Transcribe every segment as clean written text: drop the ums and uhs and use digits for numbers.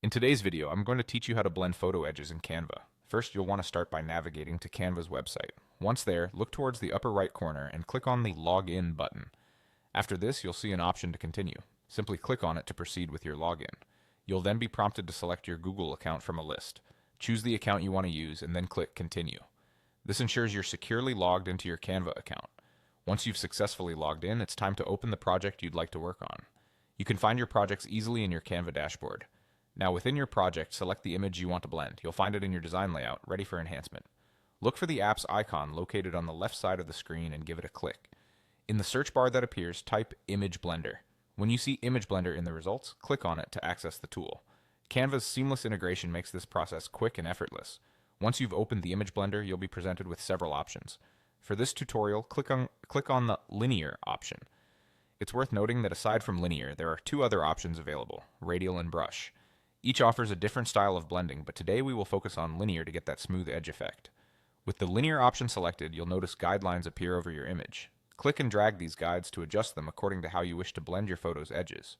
In today's video, I'm going to teach you how to blend photo edges in Canva. First, you'll want to start by navigating to Canva's website. Once there, look towards the upper right corner and click on the Login button. After this, you'll see an option to continue. Simply click on it to proceed with your login. You'll then be prompted to select your Google account from a list. Choose the account you want to use and then click Continue. This ensures you're securely logged into your Canva account. Once you've successfully logged in, it's time to open the project you'd like to work on. You can find your projects easily in your Canva dashboard. Now within your project, select the image you want to blend. You'll find it in your design layout, ready for enhancement. Look for the app's icon located on the left side of the screen and give it a click. In the search bar that appears, type Image Blender. When you see Image Blender in the results, click on it to access the tool. Canva's seamless integration makes this process quick and effortless. Once you've opened the Image Blender, you'll be presented with several options. For this tutorial, click on the Linear option. It's worth noting that aside from Linear, there are two other options available, Radial and Brush. Each offers a different style of blending, but today we will focus on linear to get that smooth edge effect. With the linear option selected, you'll notice guidelines appear over your image. Click and drag these guides to adjust them according to how you wish to blend your photo's edges.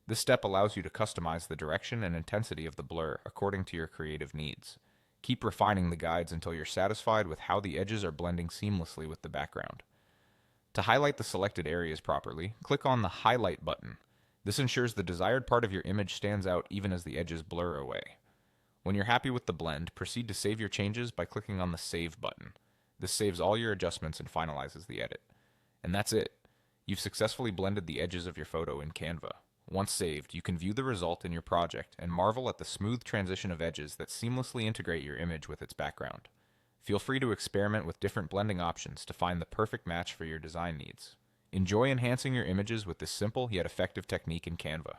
This step allows you to customize the direction and intensity of the blur according to your creative needs. Keep refining the guides until you're satisfied with how the edges are blending seamlessly with the background. To highlight the selected areas properly, click on the Highlight button. This ensures the desired part of your image stands out even as the edges blur away. When you're happy with the blend, proceed to save your changes by clicking on the Save button. This saves all your adjustments and finalizes the edit. And that's it. You've successfully blended the edges of your photo in Canva. Once saved, you can view the result in your project and marvel at the smooth transition of edges that seamlessly integrate your image with its background. Feel free to experiment with different blending options to find the perfect match for your design needs. Enjoy enhancing your images with this simple yet effective technique in Canva.